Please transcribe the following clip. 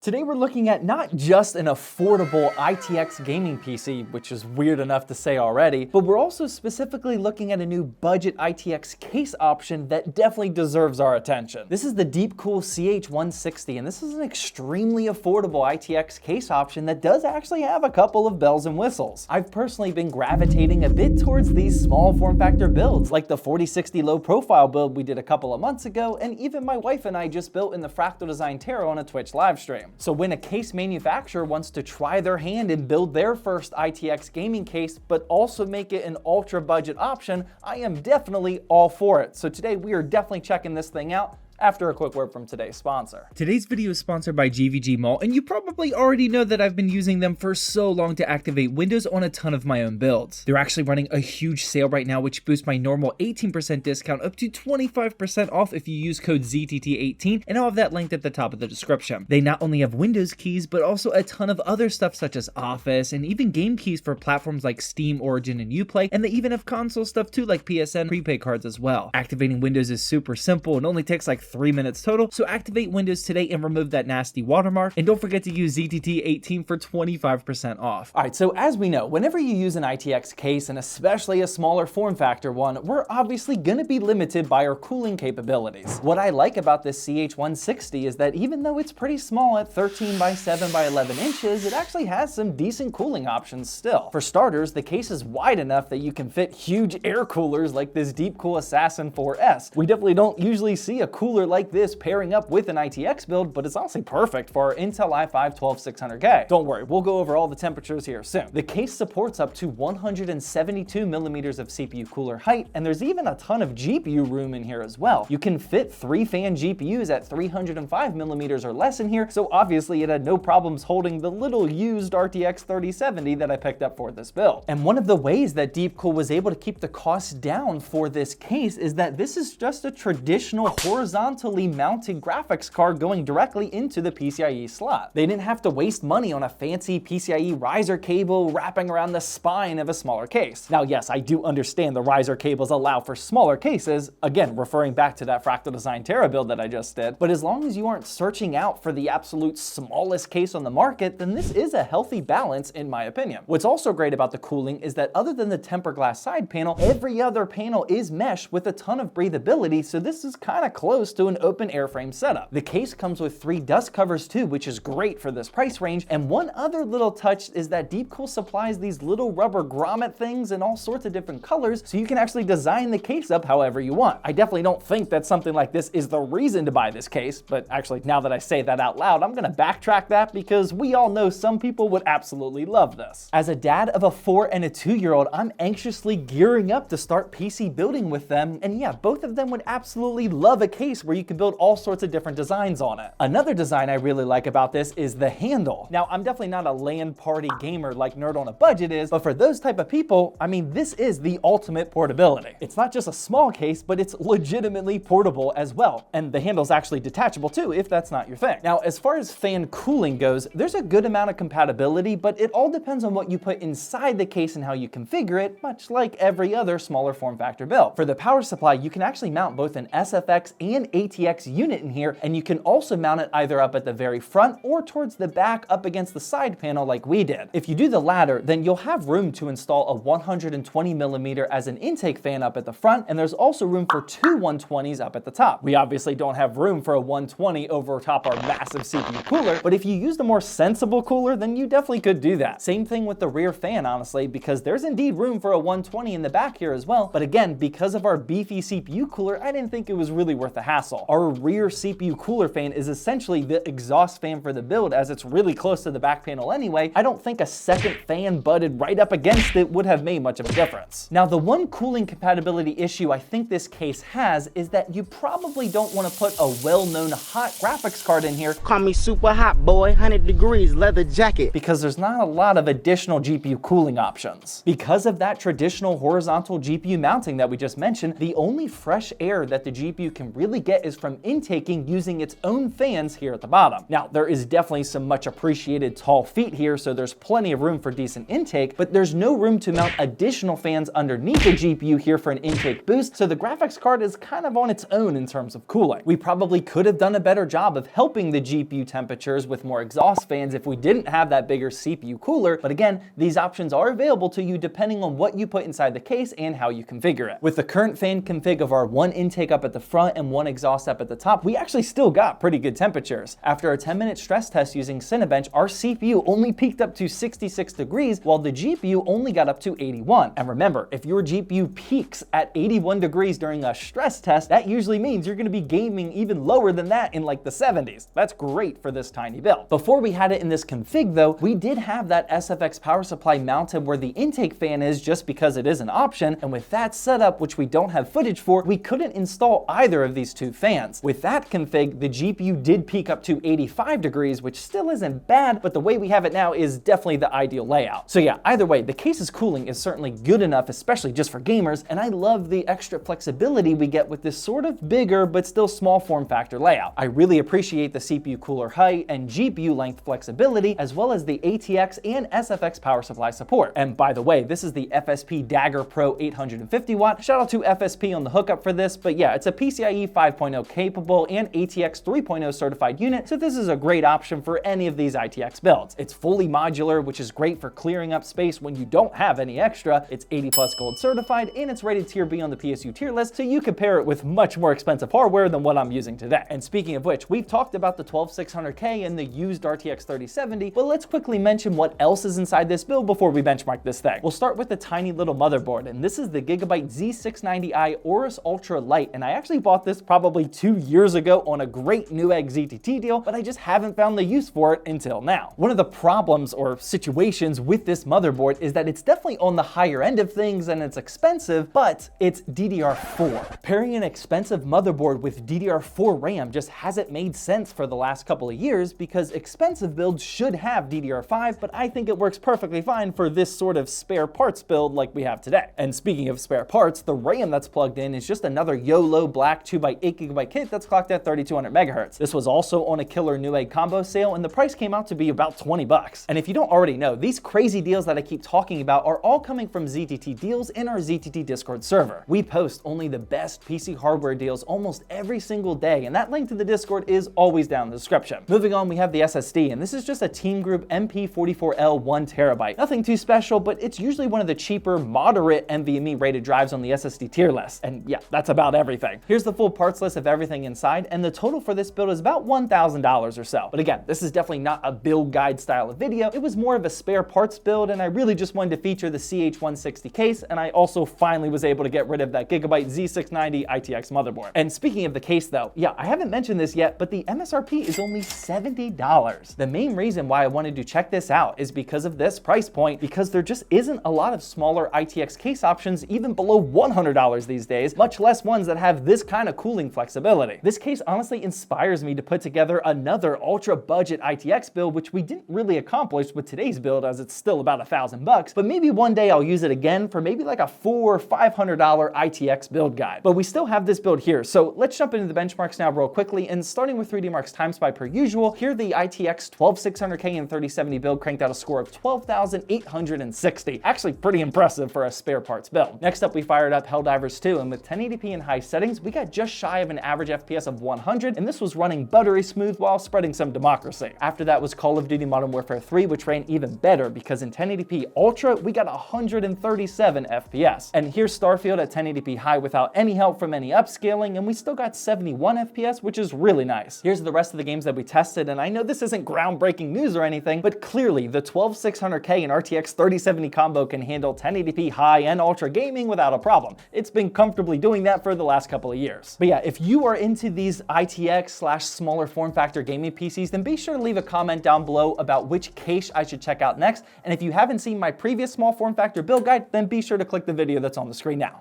Today we're looking at not just an affordable ITX gaming PC, which is weird enough to say already, but we're also specifically looking at a new budget ITX case option that definitely deserves our attention. This is the Deepcool CH160, and this is an extremely affordable ITX case option that does actually have a couple of bells and whistles. I've personally been gravitating a bit towards these small form factor builds, like the 4060 low profile build we did a couple of months ago, and even my wife and I just built in the Fractal Design Tarot on a Twitch live stream. So when a case manufacturer wants to try their hand and build their first ITX gaming case, but also make it an ultra budget option, I am definitely all for it. So today we are definitely checking this thing out after a quick word from today's sponsor. Today's video is sponsored by GVG Mall, and you probably already know that I've been using them for so long to activate Windows on a ton of my own builds. They're actually running a huge sale right now, which boosts my normal 18% discount up to 25% off if you use code ZTT18, and I'll have that linked at the top of the description. They not only have Windows keys, but also a ton of other stuff such as Office, and even game keys for platforms like Steam, Origin, and Uplay, and they even have console stuff too, like PSN prepaid cards as well. Activating Windows is super simple and only takes like 3 minutes total, so activate Windows today and remove that nasty watermark, and don't forget to use ZTT18 for 25% off. Alright, so as we know, whenever you use an ITX case, and especially a smaller form factor one, we're obviously going to be limited by our cooling capabilities. What I like about this CH160 is that even though it's pretty small at 13 by 7 by 11 inches, it actually has some decent cooling options still. For starters, the case is wide enough that you can fit huge air coolers like this Deepcool Assassin 4S. We definitely don't usually see a cooler like this pairing up with an ITX build, but it's honestly perfect for our Intel i5-12600K. Don't worry, we'll go over all the temperatures here soon. The case supports up to 172 millimeters of CPU cooler height, and there's even a ton of GPU room in here as well. You can fit 3 fan GPUs at 305 millimeters or less in here, so obviously it had no problems holding the little used RTX 3070 that I picked up for this build. And one of the ways that Deepcool was able to keep the cost down for this case is that this is just a traditional horizontally mounted graphics card going directly into the PCIe slot. They didn't have to waste money on a fancy PCIe riser cable wrapping around the spine of a smaller case. Now, yes, I do understand the riser cables allow for smaller cases, again, referring back to that Fractal Design Tarot build that I just did, but as long as you aren't searching out for the absolute smallest case on the market, then this is a healthy balance in my opinion. What's also great about the cooling is that other than the tempered glass side panel, every other panel is mesh with a ton of breathability, so this is kind of close to an open airframe setup. The case comes with 3 dust covers too, which is great for this price range, and one other little touch is that Deepcool supplies these little rubber grommet things in all sorts of different colors, so you can actually design the case up however you want. I definitely don't think that something like this is the reason to buy this case, but actually now that I say that out loud, I'm gonna backtrack that because we all know some people would absolutely love this. As a dad of a 4 and a 2-year-old, I'm anxiously gearing up to start PC building with them, and yeah, both of them would absolutely love a case where you can build all sorts of different designs on it. Another design I really like about this is the handle. Now, I'm definitely not a LAN party gamer like Nerd on a Budget is, but for those type of people, I mean, this is the ultimate portability. It's not just a small case, but it's legitimately portable as well. And the handle's actually detachable too, if that's not your thing. Now, as far as fan cooling goes, there's a good amount of compatibility, but it all depends on what you put inside the case and how you configure it, much like every other smaller form factor build. For the power supply, you can actually mount both an SFX and ATX unit in here, and you can also mount it either up at the very front or towards the back up against the side panel like we did. If you do the latter, then you'll have room to install a 120 millimeter as an intake fan up at the front, and there's also room for 2 120s up at the top. We obviously don't have room for a 120 over top our massive CPU cooler, but if you used a more sensible cooler, then you definitely could do that. Same thing with the rear fan, honestly, because there's indeed room for a 120 in the back here as well, but again, because of our beefy CPU cooler, I didn't think it was really worth the hassle. Our rear CPU cooler fan is essentially the exhaust fan for the build, as it's really close to the back panel anyway. I don't think a second fan butted right up against it would have made much of a difference. Now, the one cooling compatibility issue I think this case has is that you probably don't want to put a well-known hot graphics card in here. Call me super hot boy, 100 degrees, leather jacket. Because there's not a lot of additional GPU cooling options. Because of that traditional horizontal GPU mounting that we just mentioned, the only fresh air that the GPU can really get is from intaking using its own fans here at the bottom. Now, there is definitely some much appreciated tall feet here, so there's plenty of room for decent intake, but there's no room to mount additional fans underneath the GPU here for an intake boost, so the graphics card is kind of on its own in terms of cooling. We probably could have done a better job of helping the GPU temperatures with more exhaust fans if we didn't have that bigger CPU cooler, but again, these options are available to you depending on what you put inside the case and how you configure it. With the current fan config of our one intake up at the front and one exhaust up at the top, we actually still got pretty good temperatures. After a 10-minute stress test using Cinebench, our CPU only peaked up to 66 degrees while the GPU only got up to 81. And remember, if your GPU peaks at 81 degrees during a stress test, that usually means you're going to be gaming even lower than that in like the 70s. That's great for this tiny build. Before we had it in this config though, we did have that SFX power supply mounted where the intake fan is just because it is an option, and with that setup, which we don't have footage for, we couldn't install either of these two fans. With that config, the GPU did peak up to 85 degrees, which still isn't bad, but the way we have it now is definitely the ideal layout. So yeah, either way, the case's cooling is certainly good enough, especially just for gamers, and I love the extra flexibility we get with this sort of bigger but still small form factor layout. I really appreciate the CPU cooler height and GPU length flexibility, as well as the ATX and SFX power supply support. And by the way, this is the FSP Dagger Pro 850 watt. Shout out to FSP on the hookup for this, but yeah, it's a PCIe 5.0 capable and ATX 3.0 certified unit, so this is a great option for any of these ITX builds. It's fully modular, which is great for clearing up space when you don't have any extra. It's 80 plus gold certified, and it's rated tier B on the PSU tier list, so you can pair it with much more expensive hardware than what I'm using today. And speaking of which, we've talked about the 12600K and the used RTX 3070, but let's quickly mention what else is inside this build before we benchmark this thing. We'll start with the tiny little motherboard, and this is the Gigabyte Z690i Aorus Ultra Lite, and I actually bought this probably 2 years ago on a great Newegg ZTT deal, but I just haven't found the use for it until now. One of the problems or situations with this motherboard is that it's definitely on the higher end of things and it's expensive, but it's DDR4. Pairing an expensive motherboard with DDR4 RAM just hasn't made sense for the last couple of years because expensive builds should have DDR5, but I think it works perfectly fine for this sort of spare parts build like we have today. And speaking of spare parts, the RAM that's plugged in is just another YOLO black 2x8GB kit that's clocked at 3200 megahertz. This was also on a killer Newegg combo sale, and the price came out to be about 20 bucks. And if you don't already know, these crazy deals that I keep talking about are all coming from ZTT Deals in our ZTT Discord server. We post only the best PC hardware deals almost every single day, and that link to the Discord is always down in the description. Moving on, we have the SSD, and this is just a Team Group MP44L 1TB. Nothing too special, but it's usually one of the cheaper, moderate NVMe rated drives on the SSD tier list. And yeah, that's about everything. Here's the full parts list of everything inside, and the total for this build is about $1,000 or so. But again, this is definitely not a build guide style of video. It was more of a spare parts build, and I really just wanted to feature the CH160 case, and I also finally was able to get rid of that Gigabyte Z690 ITX motherboard. And speaking of the case though, yeah, I haven't mentioned this yet, but the MSRP is only $70. The main reason why I wanted to check this out is because of this price point, because there just isn't a lot of smaller ITX case options even below $100 these days, much less ones that have this kind of cooling flexibility. This case honestly inspires me to put together another ultra budget ITX build, which we didn't really accomplish with today's build as it's still about $1,000, but maybe one day I'll use it again for maybe like a $400 or $500 ITX build guide. But we still have this build here, so let's jump into the benchmarks now real quickly, and starting with 3D Mark's time spy per usual, here the ITX 12600K and 3070 build cranked out a score of 12,860. Actually pretty impressive for a spare parts build. Next up, we fired up Helldivers 2, and with 1080p in high settings, we got just shy of an average FPS of 100, and this was running buttery smooth while spreading some democracy. After that was Call of Duty Modern Warfare 3, which ran even better because in 1080p Ultra, we got 137 FPS. And here's Starfield at 1080p high without any help from any upscaling, and we still got 71 FPS, which is really nice. Here's the rest of the games that we tested, and I know this isn't groundbreaking news or anything, but clearly the 12600K and RTX 3070 combo can handle 1080p high and ultra gaming without a problem. It's been comfortably doing that for the last couple of years. But yeah, if you are into these ITX / smaller form factor gaming PCs, then be sure to leave a comment down below about which case I should check out next. And if you haven't seen my previous small form factor build guide, then be sure to click the video that's on the screen now.